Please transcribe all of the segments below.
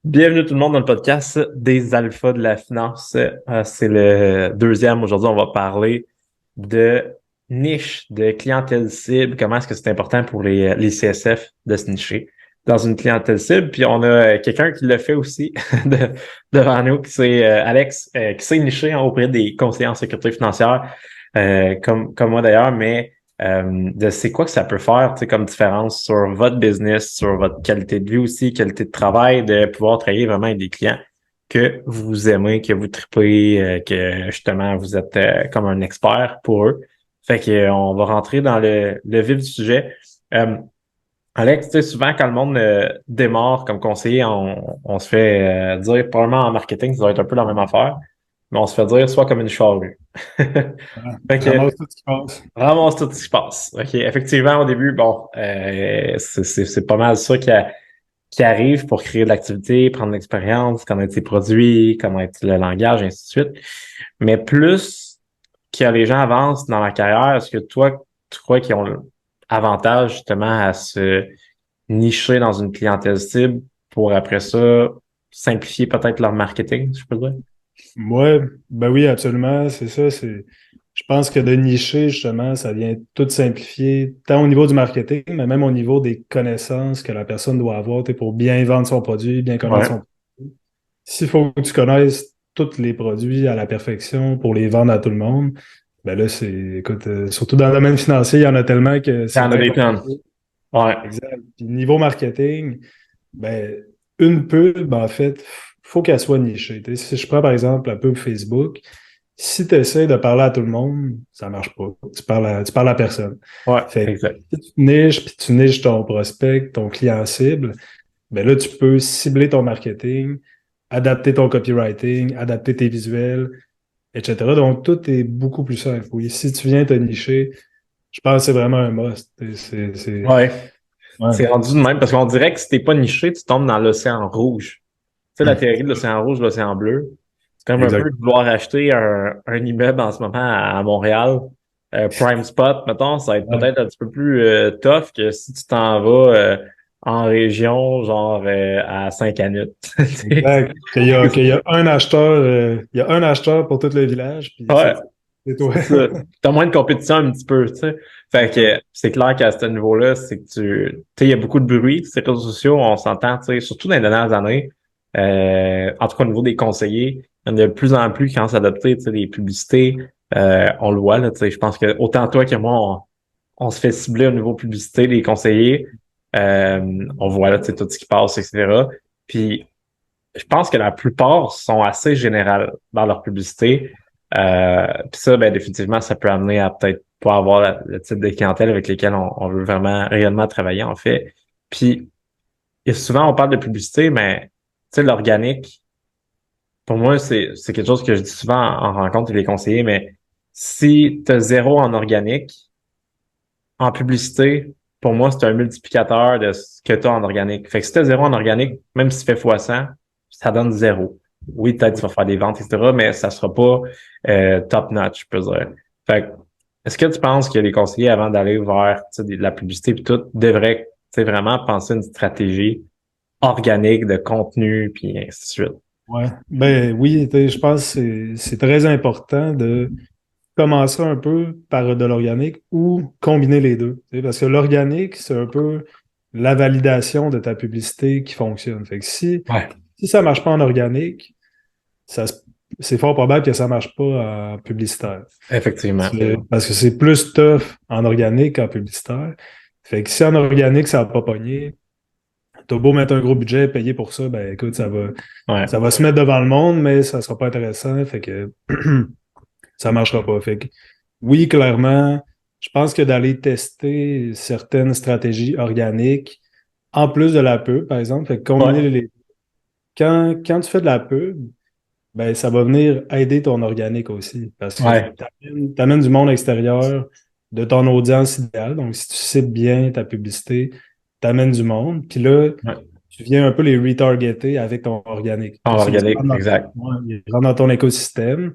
Bienvenue tout le monde dans le podcast des alphas de la finance. C'est le deuxième. Aujourd'hui, on va parler de niche, de clientèle cible. Comment est-ce que c'est important pour les CSF de se nicher dans une clientèle cible. Puis on a quelqu'un qui l'a fait aussi devant nous, qui c'est Alex, qui s'est niché auprès des conseillers en sécurité financière, comme moi d'ailleurs, mais de c'est quoi que ça peut faire, tu sais, comme différence sur votre business, sur votre qualité de vie aussi, qualité de travail, de pouvoir travailler vraiment avec des clients que vous aimez, que vous tripez, que justement vous êtes comme un expert pour eux. Fait que on va rentrer dans le vif du sujet. Euh, Alex, tu sais, souvent quand le monde démarre comme conseiller, on se fait dire, probablement en marketing, ça doit être un peu la même affaire, mais on se fait dire soit comme une charrue. Voilà. Fait Tu que ramasses tout ce qui passe. ramasse tout ce qui se passe. OK. Effectivement, au début, bon, c'est pas mal ça qui arrive pour créer de l'activité, prendre l'expérience, connaître ses produits, connaître le langage, et ainsi de suite. Mais plus que les gens avancent dans la carrière, est-ce que toi, tu crois qu'ils ont l'avantage justement à se nicher dans une clientèle cible pour après ça simplifier peut-être leur marketing, si je peux dire? Ouais, ben oui, absolument, c'est ça. Je pense que de nicher, justement, ça vient tout simplifier, tant au niveau du marketing, mais même au niveau des connaissances que la personne doit avoir, tu sais, pour bien vendre son produit, bien connaître Ouais. son produit. S'il faut que tu connaisses tous les produits à la perfection pour les vendre à tout le monde, ben là, écoute, surtout dans le domaine financier, il y en a tellement que Il y c'est en a bien des tonnes. compliqué. Ouais. Exact. Puis niveau marketing, ben, une pub, en fait, faut qu'elle soit nichée. Tu sais, si je prends par exemple la pub Facebook, si tu essaies de parler à tout le monde, ça marche pas. Tu parles à personne. Ouais, Fait que exact. si tu niches, puis tu niches ton prospect, ton client cible, ben là, tu peux cibler ton marketing, adapter ton copywriting, adapter tes visuels, etc. Donc, tout est beaucoup plus simple. Oui, si tu viens te nicher, je pense que c'est vraiment un must. Ouais. Ouais. C'est rendu de même parce qu'on dirait que si t'es pas niché, tu tombes dans l'océan rouge. Tu sais, la Hum, théorie de l'océan rouge, l'océan bleu. C'est comme un peu exact. de vouloir acheter un immeuble en ce moment à Montréal. Prime Spot, mettons, ça va être Ouais. peut-être un petit peu plus tough que si tu t'en vas en région, genre à Saint-Canut. Exact. Qu'il y a un acheteur, il y a un acheteur pour tout le village, puis Ouais, c'est toi. c'est ça. T'as moins de compétition un petit peu, tu sais. Fait que Exact. c'est clair qu'à ce niveau-là, c'est que tu sais, il y a beaucoup de bruit. Ces réseaux sociaux, on s'entend, tu sais, surtout dans les dernières années, en tout cas au niveau des conseillers, il y en a de plus en plus qui commencent à adopter, tu sais, des publicités. On le voit, là, tu sais, je pense que autant toi que moi, on se fait cibler au niveau publicité, les conseillers. On voit là, tu sais, tout ce qui passe, etc. Puis je pense que la plupart sont assez générales dans leur publicité. Puis ça, ben définitivement, ça peut amener à peut-être pas avoir le type de clientèle avec lesquels on veut vraiment réellement travailler, en fait. Puis et souvent, on parle de publicité, mais tu sais, l'organique, pour moi, c'est quelque chose que je dis souvent en rencontre avec les conseillers, mais si tu as zéro en organique, en publicité, pour moi, c'est un multiplicateur de ce que tu as en organique. Fait que si tu as zéro en organique, même si tu fais fois 100, ça donne zéro. Oui, peut-être tu vas faire des ventes, etc., mais ça sera pas top-notch, je peux dire. Fait que, est-ce que tu penses que les conseillers, avant d'aller vers tu sais, de la publicité et tout, devraient tu sais, vraiment penser une stratégie organique de contenu, puis ainsi de suite? Ouais. Ben oui, tu sais, je pense que c'est très important de commencer un peu par de l'organique ou combiner les deux. Tu sais, parce que l'organique, c'est un peu la validation de ta publicité qui fonctionne. Fait que Ouais, si ça marche pas en organique, ça, se- c'est fort probable que ça marche pas en publicitaire. effectivement. Parce que c'est plus tough en organique qu'en publicitaire. Fait que si en organique, ça n'a pas pogné, t'as beau mettre un gros budget, payer pour ça, ben écoute, Ouais, ça va se mettre devant le monde, mais ça sera pas intéressant. Fait que ça marchera pas. Fait que oui, clairement, je pense que d'aller tester certaines stratégies organiques, en plus de la pub, par exemple, fait que combiner ouais, les. Quand tu fais de la pub, ben, ça va venir aider ton organique aussi. Parce que ouais, tu amènes du monde extérieur de ton audience idéale. Donc, si tu cibles bien ta publicité, tu amènes du monde. Puis là, ouais. tu viens un peu les retargeter avec ton organique. En Comme ça, organique, exact. ils rentrent dans ton écosystème.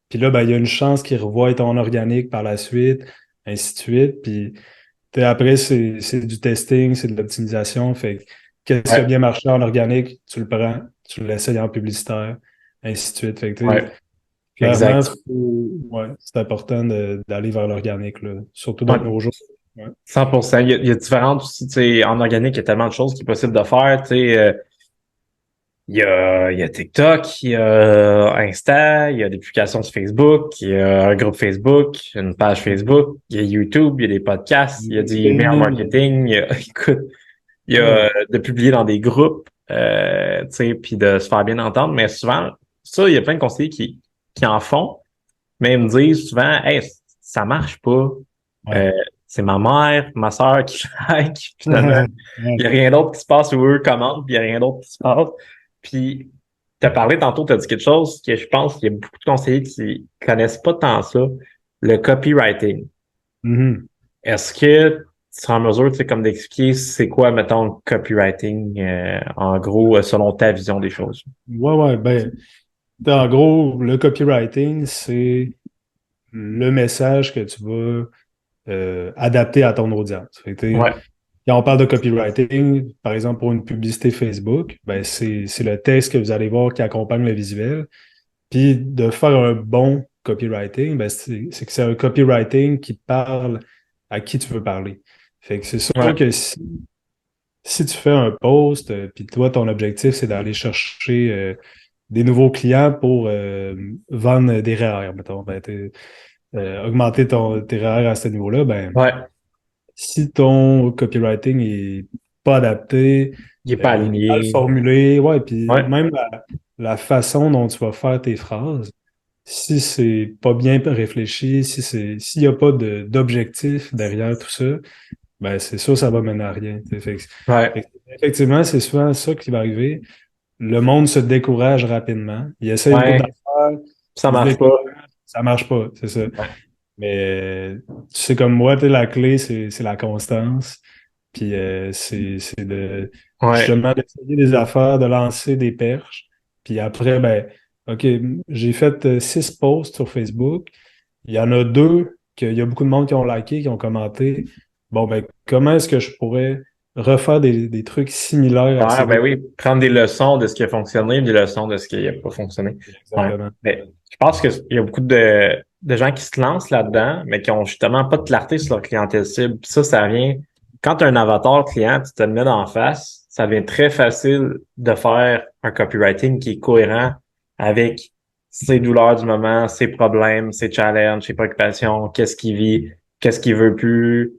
Puis là, ben, il y a une chance qu'ils revoient ton organique par la suite, ainsi de suite. Puis après, c'est du testing, c'est de l'optimisation. Fait que qu'est-ce qui a Ouais, bien marché en organique, tu le prends, tu l'essayes en publicitaire, ainsi de suite. Fait que, tu sais, ouais, clairement, exact. ouais, c'est important d'aller vers l'organique, là, surtout dans Ouais, nos jours. Ouais. 100%. Il y a différentes aussi, tu sais, en organique, il y a tellement de choses qui est possible de faire, tu sais. Il y a TikTok, il y a Insta, il y a des publications sur Facebook, il y a un groupe Facebook, une page Facebook, il y a YouTube, il y a des podcasts, il y a du email LinkedIn, marketing, écoute, il y a ouais. de publier dans des groupes, tu sais, puis de se faire bien entendre. Mais souvent, ça, il y a plein de conseillers qui en font, mais ils me disent souvent, hey, ça marche pas. Ouais. Euh, c'est ma mère, ma soeur qui like, finalement. Il Ouais. n'y a rien d'autre qui se passe où eux commandent, puis il n'y a rien d'autre qui se passe. Puis, tu as parlé tantôt, tu as dit quelque chose que je pense qu'il y a beaucoup de conseillers qui connaissent pas tant ça, le copywriting. Mhm. Est-ce que tu seras en mesure, tu sais, comme d'expliquer c'est quoi, mettons, le copywriting, en gros, selon ta vision des choses? Ouais, ouais, ben, en gros, le copywriting, c'est le message que tu vas adapter à ton audience. Fait que, Ouais, quand on parle de copywriting, par exemple pour une publicité Facebook, ben c'est le texte que vous allez voir qui accompagne le visuel. Puis de faire un bon copywriting, ben c'est que c'est un copywriting qui parle à qui tu veux parler. Fait que c'est sûr ouais, que si tu fais un post, puis toi, ton objectif, c'est d'aller chercher des nouveaux clients pour vendre des REER, mettons, ben, augmenter tes REER à ce niveau-là, ben ouais. si ton copywriting est pas adapté, Il est pas il est mal aligné. formulé, ouais, puis Ouais, même la façon dont tu vas faire tes phrases, si c'est pas bien réfléchi, s'il n'y a pas d'objectif derrière tout ça, ben c'est sûr ça va mener à rien. Tu sais. ouais. Effectivement, c'est souvent ça qui va arriver. Le monde se décourage rapidement. Il essaie une coupe Ouais, d'affaires, ça il se marche pas. décourage, ça marche pas, c'est ça. Ouais, Mais tu sais, comme moi, tu sais, la clé, c'est la constance. Puis c'est de ouais, justement d'essayer des affaires, de lancer des perches. Puis après, ben, OK, j'ai fait 6 posts sur Facebook. Il y en a 2 qu'il y a beaucoup de monde qui ont liké, qui ont commenté. Bon, ben, comment est-ce que je pourrais refaire des trucs similaires à ouais, ces ben deux? oui, prendre des leçons de ce qui a fonctionné, des leçons de ce qui n'a pas fonctionné. Ouais. Exactement. Mais je pense qu'il y a beaucoup de gens qui se lancent là-dedans, mais qui ont justement pas de clarté sur leur clientèle cible. Puis ça vient, quand tu as un avatar client, tu te le mets en face, ça devient très facile de faire un copywriting qui est cohérent avec ses douleurs du moment, ses problèmes, ses challenges, ses préoccupations, qu'est-ce qu'il vit, qu'est-ce qu'il veut plus,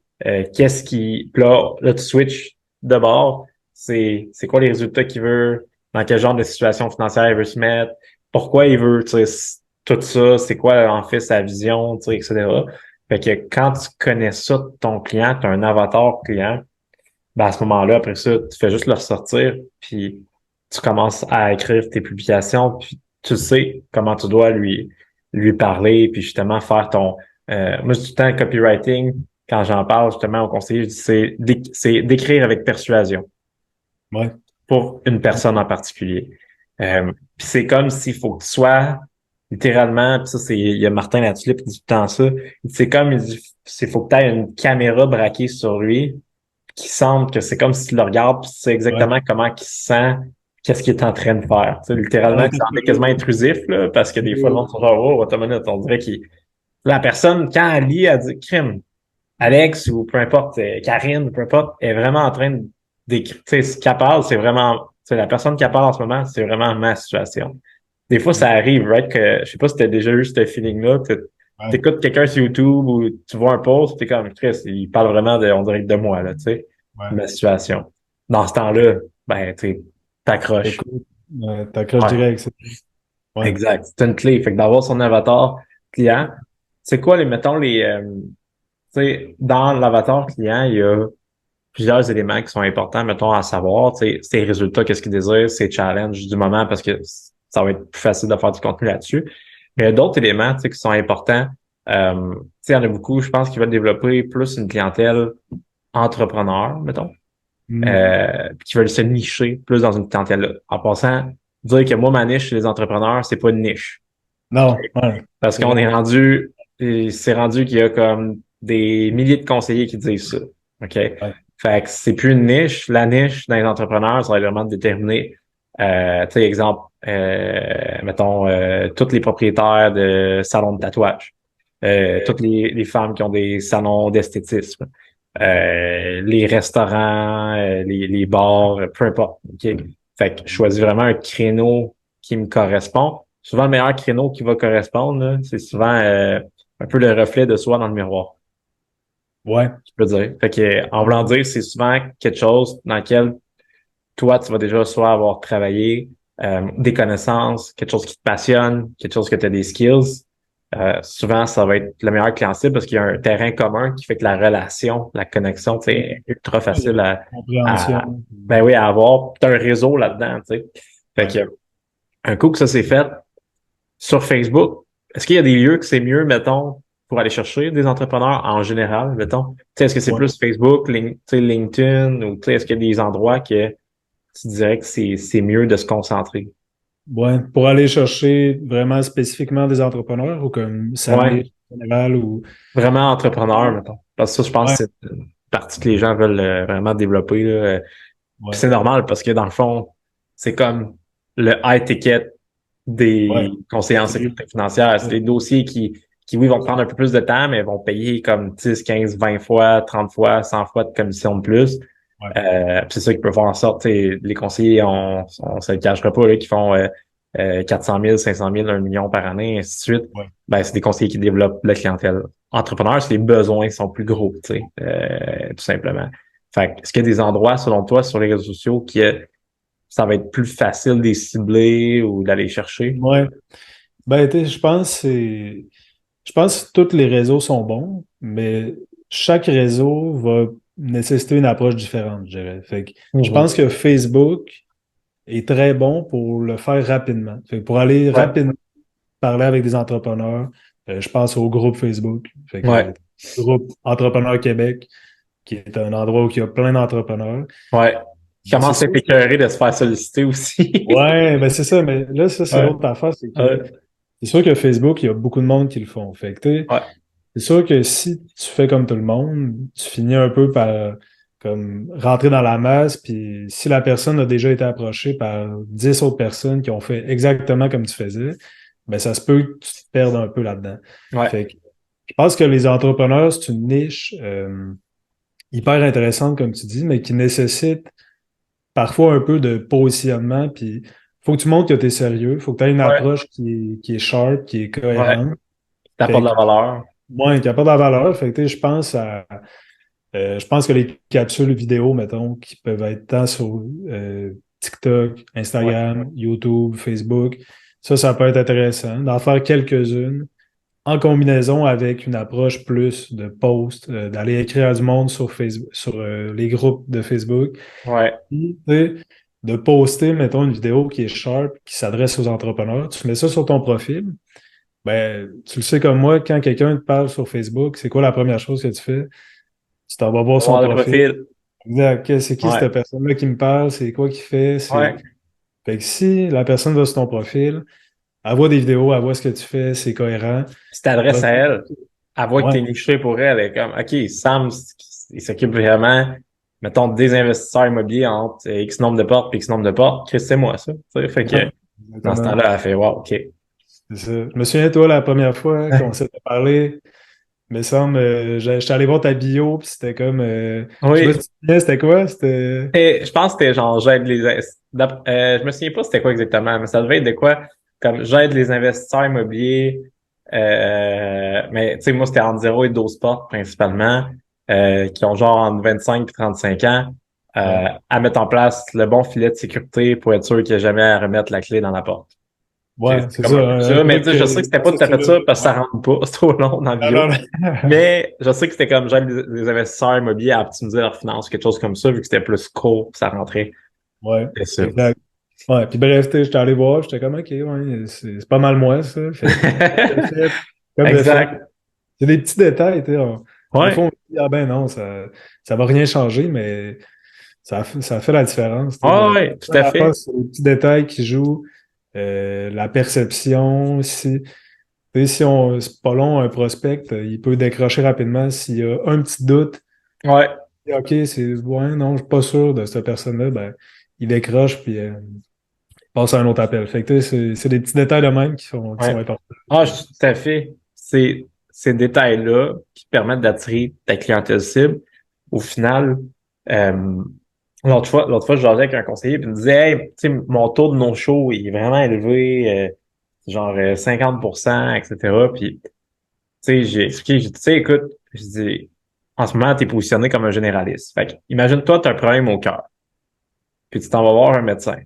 qu'est-ce qui, puis là, tu switches de bord, c'est quoi les résultats qu'il veut, dans quel genre de situation financière il veut se mettre, pourquoi il veut, tu sais, tout ça, c'est quoi en fait sa vision, tu sais, etc. Fait que quand tu connais ça de ton client, tu as un avatar client, ben à ce moment-là, après ça, tu fais juste le ressortir, puis tu commences à écrire tes publications, puis tu sais comment tu dois lui parler, puis justement faire ton... moi, je dis tout le temps copywriting, quand j'en parle justement au conseiller, je dis c'est d'écrire avec persuasion Ouais. pour une personne en particulier. Puis c'est comme s'il faut que tu sois littéralement, puis ça, il y a Martin Latulippe qui dit tout le temps ça, c'est comme, il dit, c'est faut que tu aies une caméra braquée sur lui, qui semble que c'est comme si tu le regardes, puis tu sais Ouais. exactement comment il se sent, qu'est-ce qu'il est en train de faire. Tu sais, littéralement, Ouais, que ça en est quasiment intrusif, là, parce que des fois, le monde sont genre, oh, attends une minute, on dirait qu'il, la personne, quand elle lit, elle dit, crime, Alex ou peu importe, Karine, peu importe, est vraiment en train d'écrire. Tu sais, ce qu'elle parle, c'est vraiment, c'est la personne qui parle en ce moment, c'est vraiment ma situation. Des fois, ça arrive, right, que, je sais pas si t'as déjà eu ce feeling-là, ouais. t'écoutes quelqu'un sur YouTube ou tu vois un post, t'es comme, Chris, il parle vraiment de, on dirait que de moi, là, tu sais, de Ouais. ma situation. Dans ce temps-là, ben, tu sais, t'accroches. Écoute, t'accroches Ouais, direct. Ouais. exact. C'est une clé. Fait que d'avoir son avatar client, c'est quoi mettons, tu sais, dans l'avatar client, il y a plusieurs éléments qui sont importants, mettons, à savoir, tu sais, ses résultats, qu'est-ce qu'il désire, ses challenges du moment, parce que ça va être plus facile de faire du contenu là-dessus. Mais il y a d'autres éléments, tu sais, qui sont importants. Tu sais, il y en a beaucoup, je pense, qui veulent développer plus une clientèle entrepreneur, mettons, Mhm. puis qui veulent se nicher plus dans une clientèle-là. En passant, dire que moi, ma niche chez les entrepreneurs, c'est pas une niche. OK? Non, ouais. Parce C'est qu'on vrai. est rendu, et c'est rendu qu'il y a comme des milliers de conseillers qui disent ça. OK? Ouais. Fait que c'est plus une niche. La niche dans les entrepreneurs, ça va être vraiment de déterminer, tu sais, exemple, mettons, tous les propriétaires de salons de tatouage, toutes les femmes qui ont des salons d'esthétisme, les restaurants, les bars, peu importe. OK? Fait que je choisis vraiment un créneau qui me correspond. Souvent, le meilleur créneau qui va correspondre, là, c'est souvent un peu le reflet de soi dans le miroir, Ouais. je peux dire. Fait que, en voulant dire, c'est souvent quelque chose dans lequel toi, tu vas déjà soit avoir travaillé des connaissances, quelque chose qui te passionne, quelque chose que tu as des skills. Souvent, ça va être le meilleur client cible parce qu'il y a un terrain commun qui fait que la relation, la connexion, c'est ultra facile Compréhension. ben oui, à avoir. Tu as un réseau là-dedans, tu sais. Fait Ouais. que un coup que ça s'est fait sur Facebook, est-ce qu'il y a des lieux que c'est mieux, mettons, pour aller chercher des entrepreneurs en général, mettons? Tu sais, est-ce que c'est Ouais. plus Facebook, tu sais, LinkedIn ou tu sais, est-ce qu'il y a des endroits que tu dirais que c'est mieux de se concentrer? Ouais. Pour aller chercher vraiment spécifiquement des entrepreneurs ou comme Ouais, s'amener en général ou. vraiment entrepreneur, mettons. Parce que ça, je pense Ouais. que c'est une partie que les gens veulent vraiment développer, là. Puis Ouais. c'est normal parce que dans le fond, c'est comme le high ticket Ouais. des conseillers en C'est sécurité financière. C'est ouais. des dossiers qui, oui, vont prendre un peu plus de temps, mais vont payer comme 10, 15, 20 fois, 30 fois, 100 fois de commission de plus. Ouais. Puis c'est ça qui peut faire en sorte, tu sais, les conseillers, on se le cachera pas, là, qui font 400 000, 500 000, 1 million par année, ainsi de suite. Ouais. Ben, c'est des conseillers qui développent la clientèle. Entrepreneurs, c'est les besoins sont plus gros, tu sais, tout simplement. Fait que, est-ce qu'il y a des endroits, selon toi, sur les réseaux sociaux qui ça va être plus facile de les cibler ou d'aller chercher? Ouais. Ben, tu sais, je pense que tous les réseaux sont bons, mais chaque réseau va nécessiter une approche différente, je dirais. Fait que je Mhm. pense que Facebook est très bon pour le faire rapidement. Fait que pour aller Ouais, rapidement parler avec des entrepreneurs, je pense au groupe Facebook. Fait que ouais, le groupe Entrepreneurs Québec, qui est un endroit où il y a plein d'entrepreneurs. ouais. Je Mais c'est commence à être sûr. écœuré de se faire solliciter aussi. Ouais, ben c'est ça. Mais là, ça, c'est Ouais, l'autre affaire, c'est que ouais, c'est sûr que Facebook, il y a beaucoup de monde qui le font. Fait que, tu sais, ouais, c'est sûr que si tu fais comme tout le monde, tu finis un peu par comme rentrer dans la masse, puis si la personne a déjà été approchée par 10 autres personnes qui ont fait exactement comme tu faisais, ben ça se peut que tu te perdes un peu là-dedans. ouais, Fait que je pense que les entrepreneurs, c'est une niche hyper intéressante, comme tu dis, mais qui nécessite parfois un peu de positionnement, puis faut que tu montres que tu es sérieux, faut que tu aies une ouais, approche qui est sharp, qui est ouais. cohérente. T'apportes Fait de que, la valeur. ouais, qui apporte de la valeur. Fait que, tu sais, je pense que les capsules vidéo, mettons, qui peuvent être tant sur TikTok, Ouais, Instagram, YouTube, Facebook, ça peut être intéressant d'en faire quelques-unes en combinaison avec une approche plus de post, d'aller écrire à du monde sur Facebook, sur les groupes de Facebook, ouais, puis, tu sais, de poster, mettons, une vidéo qui est sharp, qui s'adresse aux entrepreneurs. Tu mets ça sur ton profil. Ben, tu le sais comme moi, quand quelqu'un te parle sur Facebook, c'est quoi la première chose que tu fais? Tu t'en vas voir on va son voir le profil. profil. Exact. C'est qui Ouais, cette personne-là qui me parle? C'est quoi qu'il fait? ouais. Fait que si la personne va sur ton profil, elle voit des vidéos, elle voit ce que tu fais, c'est cohérent. Tu t'adresses Ben, à elle. Elle voit que ouais, t'es niché pour elle. Elle est comme, OK, Sam, il s'occupe vraiment, mettons, des investisseurs immobiliers entre X nombre de portes et X nombre de portes. Chris, c'est moi, ça. Tu sais, fait que, ouais, dans ce exactement. temps-là, elle fait, wow, OK. C'est ça. Je me souviens, toi, la première fois qu'on s'était parlé, il me semble, j'étais allé voir ta bio, puis c'était comme, je sais pas Oui. si tu te souviens, c'était quoi? C'était. Et je pense que c'était genre, j'aide je me souviens pas c'était quoi exactement, mais ça devait être de quoi, comme, j'aide les investisseurs immobiliers, mais, tu sais, moi, c'était entre 0 et 12 portes, principalement, qui ont genre entre 25 et 35 ans, Ouais, à mettre en place le bon filet de sécurité pour être sûr qu'il n'y a jamais à remettre la clé dans la porte. ouais, C'est c'est comme ça, un peu un ça, mais tu truc sais, je sais que c'était comme pas ça, tout à tu fait l'as. ça parce que ça Ouais. rentre pas, c'est trop long dans la Non, non, bio. non. Mais je sais que c'était comme j'aide les investisseurs immobiliers à optimiser leurs finances, quelque chose comme ça, vu que c'était plus court, ça rentrait. Ouais, C'est ça. exact. Ouais, puis bref, tu sais, j'étais allé voir, j'étais comme, OK, ouais, c'est pas mal moi, ça. Fait que, comme de fait, Exact. c'est des petits détails, tu sais. Des fois, Ouais. on se dit, ah ben non, ça va rien changer, mais ça fait la différence, tu sais. Ouais, ouais, tout à La fait. fois, c'est les petits détails qui jouent, la perception, si, tu sais, si c'est pas long, un prospect, il peut décrocher rapidement s'il y a un petit doute. Ouais. OK, c'est ouais, non, je suis pas sûr de cette personne-là, ben, il décroche puis passe à un autre appel. Fait que tu sais, c'est des petits détails de même qui sont Ouais. importants. Ah, je suis tout à fait. C'est ces détails-là qui permettent d'attirer ta clientèle cible. Au final, euh, l'autre fois, je jasais avec un conseiller et il me disait, hey, tu sais, mon taux de no-show il est vraiment élevé, genre 50%, etc. Puis, tu sais, j'ai expliqué, j'ai dit, tu sais, écoute, je dis, en ce moment, tu es positionné comme un généraliste. Fait que, imagine-toi, tu as un problème au cœur, puis tu t'en vas voir un médecin.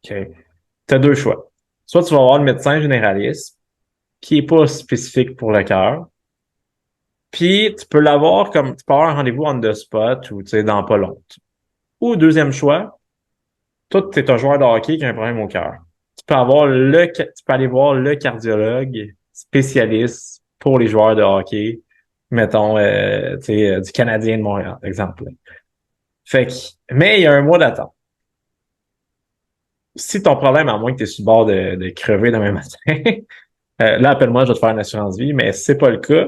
OK? Tu as deux choix. Soit tu vas voir le médecin généraliste, qui est pas spécifique pour le cœur. Puis tu peux l'avoir comme tu peux avoir un rendez-vous on the spot ou tu sais dans pas long. Ou deuxième choix, toi tu es un joueur de hockey qui a un problème au cœur. Tu peux aller voir le cardiologue spécialiste pour les joueurs de hockey, mettons tu sais du Canadien de Montréal, exemple. Fait que mais il y a un mois d'attente. Si ton problème, à moins que tu es sur le bord de crever demain matin, là, appelle-moi, je vais te faire une assurance vie, mais c'est pas le cas.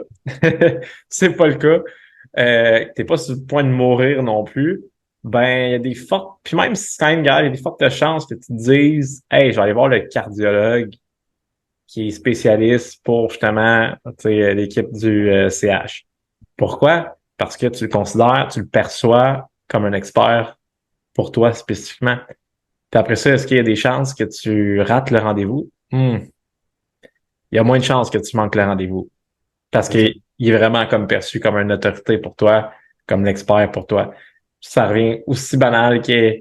C'est pas le cas. T'es pas sur le point de mourir non plus. Ben, il y a des fortes, puis même si c'est quand même grave, il y a des fortes chances que tu te dises, hey, je vais aller voir le cardiologue qui est spécialiste pour justement, tu sais, l'équipe du CH. Pourquoi? Parce que tu le considères, tu le perçois comme un expert pour toi spécifiquement. Puis après ça, est-ce qu'il y a des chances que tu rates le rendez-vous? Il y a moins de chances que tu manques le rendez-vous. Parce C'est ça. qu'il est vraiment comme perçu comme une autorité pour toi, comme l'expert pour toi. Ça revient aussi banal que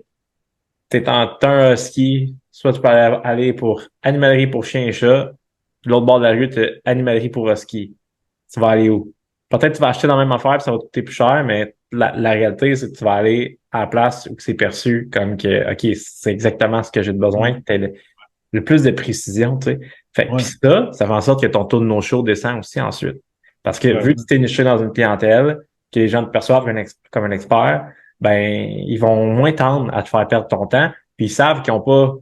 t'as un husky, soit tu peux aller pour animalerie pour chien et chat, puis l'autre bord de la rue, t'as animalerie pour husky. Tu vas aller où? Peut-être que tu vas acheter dans la même affaire, puis ça va te coûter plus cher, mais la réalité, c'est que tu vas aller à la place où c'est perçu comme que, OK, c'est exactement ce que j'ai besoin, Mm. que t'aies le plus de précision, tu sais. Fait puis Ouais, ça fait en sorte que ton taux de no-show descend aussi ensuite. Parce que vu que clairement. tu t'es niché dans une clientèle, que les gens te perçoivent comme un expert, ben, ils vont moins tendre à te faire perdre ton temps, puis ils savent qu'ils n'ont pas,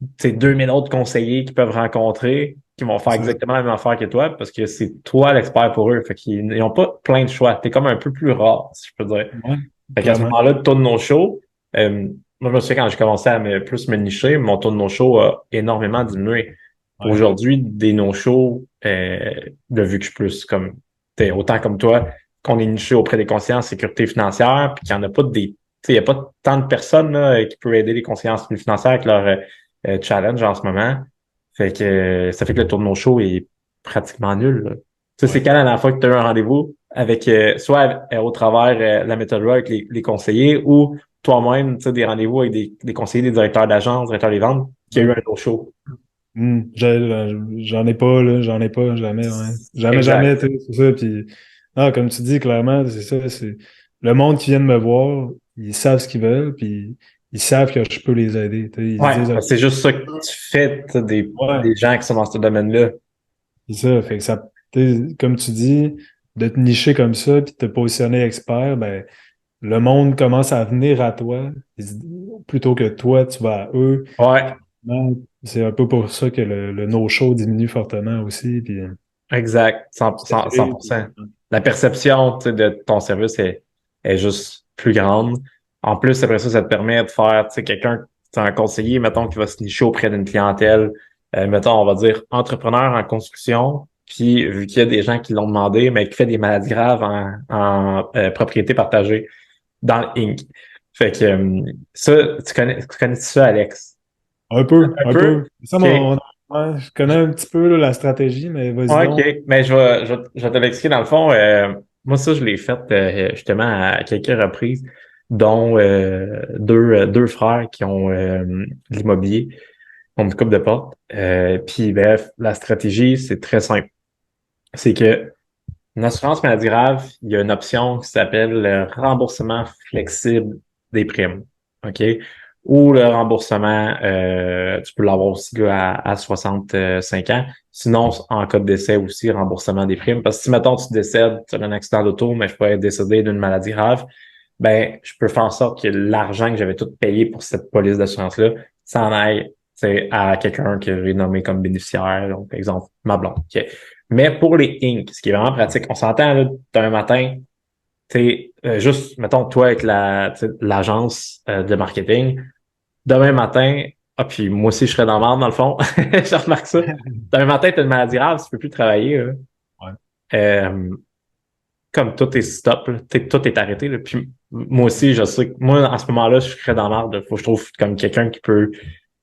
tu sais, 2000 autres conseillers qu'ils peuvent rencontrer, qui vont faire C'est ça. exactement la même affaire que toi, parce que c'est toi l'expert pour eux. Fait qu'ils n'ont pas plein de choix. T'es comme un peu plus rare, si je peux dire. Ouais, Fait qu'à ce clairement. moment-là, le taux de no-show, moi, je me souviens quand j'ai commencé à plus me nicher, mon taux de no-show a énormément diminué. Ouais. Aujourd'hui, des no-shows, vu que je suis plus comme, autant comme toi, qu'on est niché auprès des conseillers en sécurité financière, puis qu'il n'y en a pas des, tu sais, il n'y a pas tant de personnes là, qui peuvent aider les conseillers en sécurité financière avec leur challenge en ce moment. Fait que ça fait que le taux de no-show est pratiquement nul, là. Tu sais, c'est Ouais. quand la dernière fois que tu as eu un rendez-vous avec soit au travers la méthode RA avec les conseillers ou toi-même, tu sais, des rendez-vous avec des conseillers, des directeurs d'agence, directeurs des ventes, qui a eu Ouais. un no-show. J'en ai pas, là, j'en ai pas, jamais, ouais. Jamais, jamais, Exact. tu sais, c'est ça. Puis, ah, comme tu dis, clairement, c'est ça, c'est le monde qui vient de me voir, ils savent ce qu'ils veulent, puis ils savent que je peux les aider. Tu sais, ils se Ouais, disent, c'est juste ça que tu fais, t'as ouais, des gens qui sont dans ce domaine-là. c'est ça. Fait que ça, tu sais, comme tu dis, de te nicher comme ça, puis de te positionner expert, ben, le monde commence à venir à toi, plutôt que toi, tu vas à eux. Ouais, Non, c'est un peu pour ça que le no-show diminue fortement aussi, puis exact. 100%. La perception, tu sais, de ton service est juste plus grande. En plus, après ça, ça te permet de faire, tu sais, quelqu'un, c'est un conseiller, mettons, qui va se nicher auprès d'une clientèle, mettons, on va dire entrepreneur en construction, puis vu qu'il y a des gens qui l'ont demandé, mais qui fait des maladies graves en propriété partagée dans le Inc. Fait que ça, tu connais ça, Alex? un peu, Un un peu? peu. Ça, OK. ouais, je connais un petit peu là, la stratégie, mais vas-y Ouais, OK. donc. Mais je vais te l'expliquer dans le fond. Moi, ça, je l'ai fait justement à quelques reprises, dont deux frères qui ont de l'immobilier, qui ont une coupe de porte. Puis bref, la stratégie, c'est très simple. C'est que une assurance maladie grave, il y a une option qui s'appelle le remboursement flexible des primes. OK? Ou le remboursement, tu peux l'avoir aussi là, à 65 ans. Sinon, en cas de décès aussi, remboursement des primes. Parce que si, mettons, tu décèdes, tu as un accident d'auto, mais je pourrais être décédé d'une maladie grave, ben, je peux faire en sorte que l'argent que j'avais tout payé pour cette police d'assurance-là, ça en aille, à quelqu'un que j'ai nommé comme bénéficiaire. Donc, par exemple, ma blonde. OK? Mais pour les Inc., ce qui est vraiment pratique, on s'entend, là, d'un matin, t'es juste, mettons, toi avec l'agence de marketing, demain matin, puis moi aussi je serais dans le marde, dans le fond, je remarque ça. Demain matin, t'as une maladie grave, tu peux plus travailler, là. Ouais. Euh, comme tout est stop, là. Tout est arrêté, là. Puis moi aussi, je sais que moi, en ce moment-là, je serais dans le marde. Faut que je trouve comme quelqu'un qui peut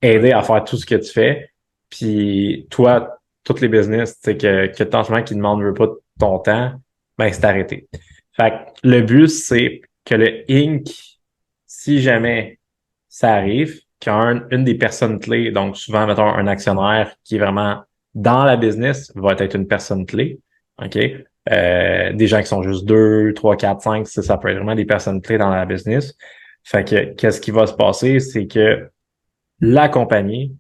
aider à faire tout ce que tu fais. Puis toi, tous les business, tu sais, que t'as en ce moment qui ne demandent pas ton temps, ben c'est arrêté. Fait que le but, c'est que le Inc., si jamais ça arrive, une des personnes clés, donc souvent, mettons, un actionnaire qui est vraiment dans la business, va être une personne clé. OK? Des gens qui sont juste 2, 3, 4, 5, ça peut être vraiment des personnes clés dans la business. Fait que, qu'est-ce qui va se passer, c'est que la compagnie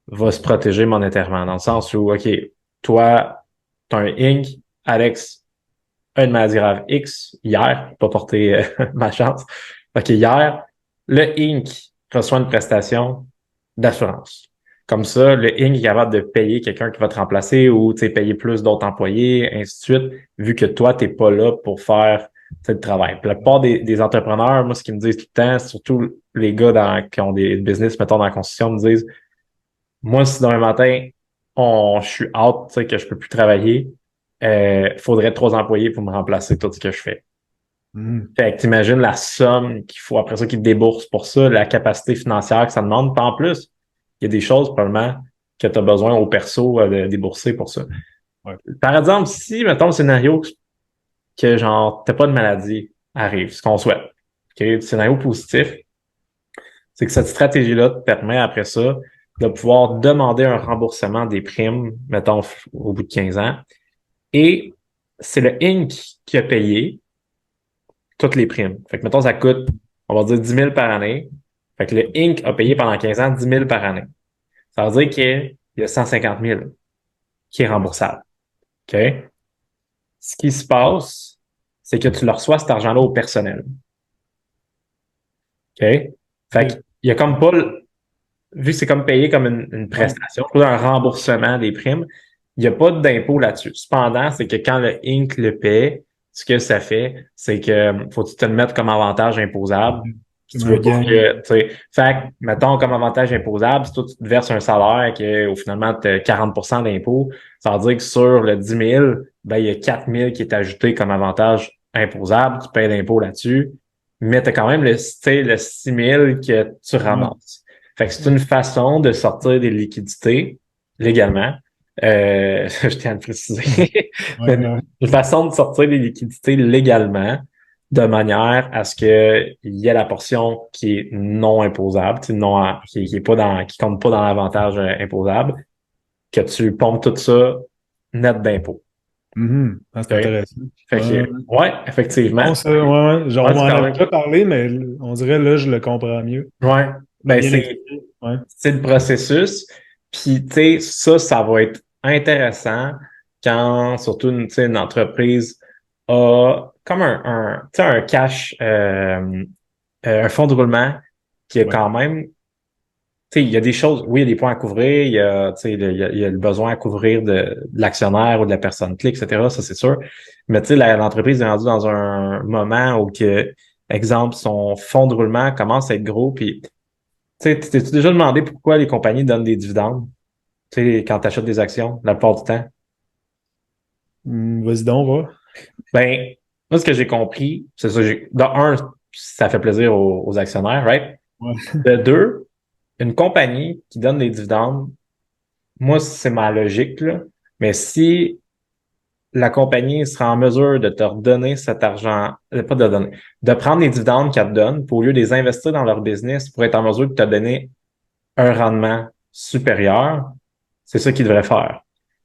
va se protéger monétairement, dans le sens où, OK, toi, tu as un Inc., Alex a une maladie grave X hier, pas porté ma chance. OK, hier, le Inc. reçoit une prestation d'assurance. Comme ça, le Inc. est capable de payer quelqu'un qui va te remplacer ou payer plus d'autres employés, ainsi de suite, vu que toi, t'es pas là pour faire le travail. Puis la plupart des entrepreneurs, moi, ce qu'ils me disent tout le temps, surtout les gars qui ont des business, mettons, dans la construction, me disent moi, si demain matin, je suis out, tu sais, que je peux plus travailler, faudrait 3 employés pour me remplacer tout ce que je fais. Mhm. Fait que t'imagines la somme qu'il faut après ça qu'ils te déboursent pour ça, la capacité financière que ça demande. Puis en plus, il y a des choses probablement que tu as besoin au perso de débourser pour ça. Ouais. Par exemple, si, mettons, le scénario que genre t'as pas de maladie arrive, ce qu'on souhaite. OK? Le scénario positif, c'est que cette stratégie-là te permet après ça de pouvoir demander un remboursement des primes, mettons, au bout de 15 ans. Et c'est le Inc. qui a payé toutes les primes. Fait que, mettons, ça coûte, on va dire 10 000 par année. Fait que le Inc. a payé pendant 15 ans 10 000 par année. Ça veut dire qu'il y a 150 000 qui est remboursable. OK? Ce qui se passe, c'est que tu leur reçois cet argent-là au personnel. OK? Fait Ok. qu'il y a comme pas, vu que c'est comme payé comme une Ouais. prestation, un remboursement des primes, il n'y a pas d'impôt là-dessus. Cependant, c'est que quand le Inc. le paie, ce que ça fait, c'est que faut que tu te le mettre comme avantage imposable. Si Comme tu un veux pas gain. que, tu sais, fait que, mettons comme avantage imposable, si toi tu te verses un salaire que, au finalement, tu as 40% d'impôt, ça veut dire que sur le 10 000, ben, il y a 4 000 qui est ajouté comme avantage imposable, tu payes l'impôt là-dessus, mais tu as quand même tu sais, le 6 000 que tu Ouais. ramasses. Fait que c'est une façon de sortir des liquidités légalement. Je tiens à le préciser. Ouais, ouais. Une façon de sortir des liquidités légalement de manière à ce que il y ait la portion qui est non imposable, tu sais, non, qui est pas qui compte pas dans l'avantage imposable, que tu pompes tout ça net d'impôt. Mhm. Ah, c'est OK? intéressant. Fait Ouais, que, ouais. ouais, C'est effectivement. bon, ça. Ouais, ouais. Genre, Ouais, on m'en c'est quand avait même. déjà parlé, mais on dirait là, je le comprends mieux. Ouais. T'as Ben, bien expliqué. Ouais. c'est le processus. Puis, tu sais, ça va être intéressant quand, surtout, tu sais, une entreprise a comme tu sais, un cash, un fonds de roulement qui est Ouais. quand même, tu sais, il y a des choses, oui, il y a des points à couvrir, il y a, tu sais, il y a le besoin à couvrir de l'actionnaire ou de la personne clé, etc., ça c'est sûr. Mais tu sais, l'entreprise est rendue dans un moment où que, exemple, son fonds de roulement commence à être gros, puis tu sais, t'es-tu déjà demandé pourquoi les compagnies donnent des dividendes, tu sais, quand tu achètes des actions, la plupart du temps? Vas-y donc, va. Ben, moi, ce que j'ai compris, c'est ça, de un, ça fait plaisir aux actionnaires, right? Ouais. De deux, une compagnie qui donne des dividendes, moi, c'est ma logique, là. Mais si la compagnie sera en mesure de te redonner cet argent, pas de donner, de prendre les dividendes qu'elle te donne, pour au lieu de les investir dans leur business, pour être en mesure de te donner un rendement supérieur, c'est ça qu'ils devraient faire.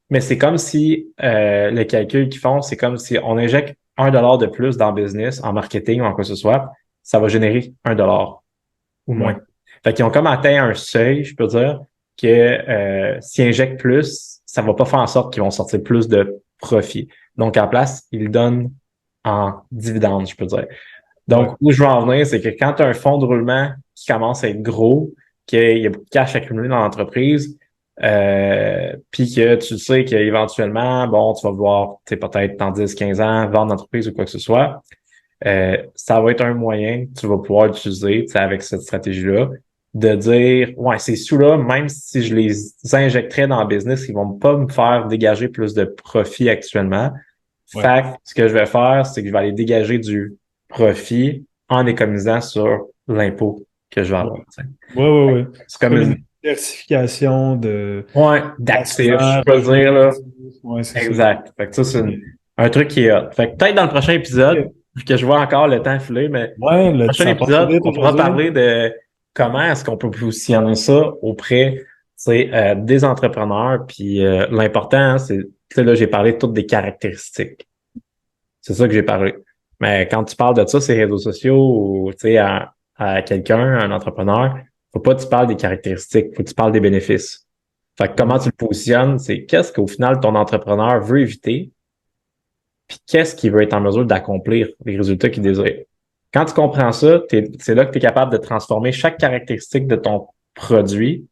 Mais c'est comme si le calcul qu'ils font, c'est comme si on injecte 1 dollar de plus dans le business, en marketing ou en quoi que ce soit, ça va générer 1 dollar ou moins. Ouais. Fait qu'ils ont comme atteint un seuil, je peux dire, que s'ils injectent plus, ça va pas faire en sorte qu'ils vont sortir plus de profit. Donc, en place, ils le donnent en dividendes, je peux dire. Ouais. Donc, où je veux en venir, c'est que quand tu as un fonds de roulement qui commence à être gros, qu'il y a beaucoup de cash accumulé dans l'entreprise, puis que tu sais qu'éventuellement, bon, tu vas vouloir, tu sais, peut-être dans 10, 15 ans, vendre l'entreprise ou quoi que ce soit, ça va être un moyen que tu vas pouvoir utiliser, tu sais, avec cette stratégie-là, de dire, ouais, ces sous-là, même si je les injecterais dans le business, ils vont pas me faire dégager plus de profit actuellement. Ouais. Fait que ce que je vais faire, c'est que je vais aller dégager du profit en économisant sur l'impôt que je vais Ouais. avoir. Tu sais. Ouais, ouais, ouais. C'est C'est comme comme une une diversification de ouais, d'actifs, je placement, peux dire, revenus là. passifs. Ouais, c'est ça. Exact. Fait que ça, c'est un truc qui est hot. Fait que peut-être dans le prochain épisode, Ok. vu que je vois encore le temps filer, mais Ouais, le prochain ça a passé épisode, vite on pourra aujourd'hui. parler de comment est-ce qu'on peut positionner ça auprès, tu sais, des entrepreneurs. Puis l'important, hein, c'est, tu sais, là, j'ai parlé de toutes des caractéristiques. C'est ça que j'ai parlé. Mais quand tu parles de ça, ces réseaux sociaux ou, tu sais, à quelqu'un, un entrepreneur, faut pas que tu parles des caractéristiques, faut que tu parles des bénéfices. Fait que comment tu le positionnes, c'est qu'est-ce qu'au final ton entrepreneur veut éviter, puis qu'est-ce qu'il veut être en mesure d'accomplir, les résultats qu'il désire. Quand tu comprends ça, c'est là que tu es capable de transformer chaque caractéristique de ton produit,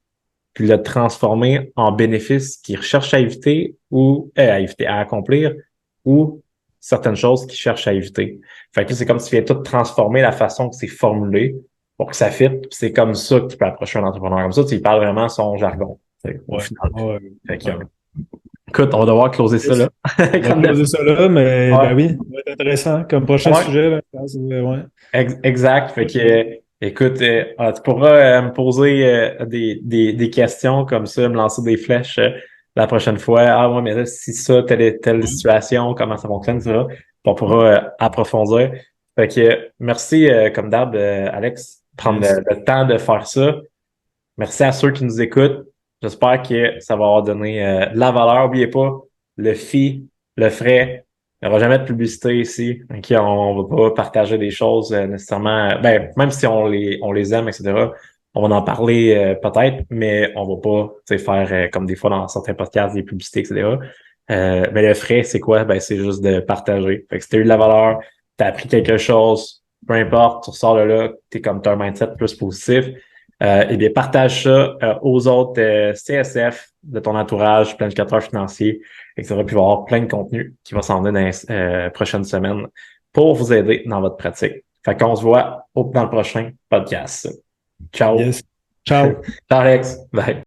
puis le transformer en bénéfice qu'il recherche à éviter ou à éviter, à accomplir, ou certaines choses qu'il cherche à éviter. Fait que c'est comme si tu viens tout transformer la façon que c'est formulé pour que ça fitte. C'est comme ça que tu peux approcher un entrepreneur. Comme ça, tu lui parles vraiment son jargon, au Ouais. final. Ouais. Fait que, Ouais. écoute, on va devoir closer ça là. Yes. On va Comme closer d'habitude. ça là, mais Ouais. ben oui, ça va être intéressant comme prochain Ouais. sujet. Là, ouais. Exact. Fait que, écoute, tu pourras me poser des questions comme ça, me lancer des flèches la prochaine fois. Ah ouais, mais là, si ça, telle et telle Ouais. situation, comment ça fonctionne, etc. On pourra approfondir. Fait que merci, comme d'hab, Alex, de prendre Yes. le temps de faire ça. Merci à ceux qui nous écoutent. J'espère que ça va avoir donné de la valeur. N'oubliez pas, le fee, le frais, il n'y aura jamais de publicité ici. OK, on va pas partager des choses nécessairement. Ben, même si on les aime, etc., on va en parler peut-être, mais on va pas tu sais, faire comme des fois dans certains podcasts, des publicités, etc. Mais le frais, c'est quoi? Ben, c'est juste de partager. Fait que si tu as eu de la valeur, tu as appris quelque chose, peu importe, tu ressors de là, tu es comme tu as un mindset plus positif. Eh bien, partage ça aux autres CSF de ton entourage, planificateur financier, etc. Puis il va y avoir plein de contenu qui va s'en venir dans les prochaines semaines pour vous aider dans votre pratique. Fait qu'on se voit dans le prochain podcast. Ciao. Yes. Ciao. Ciao, Alex. Bye.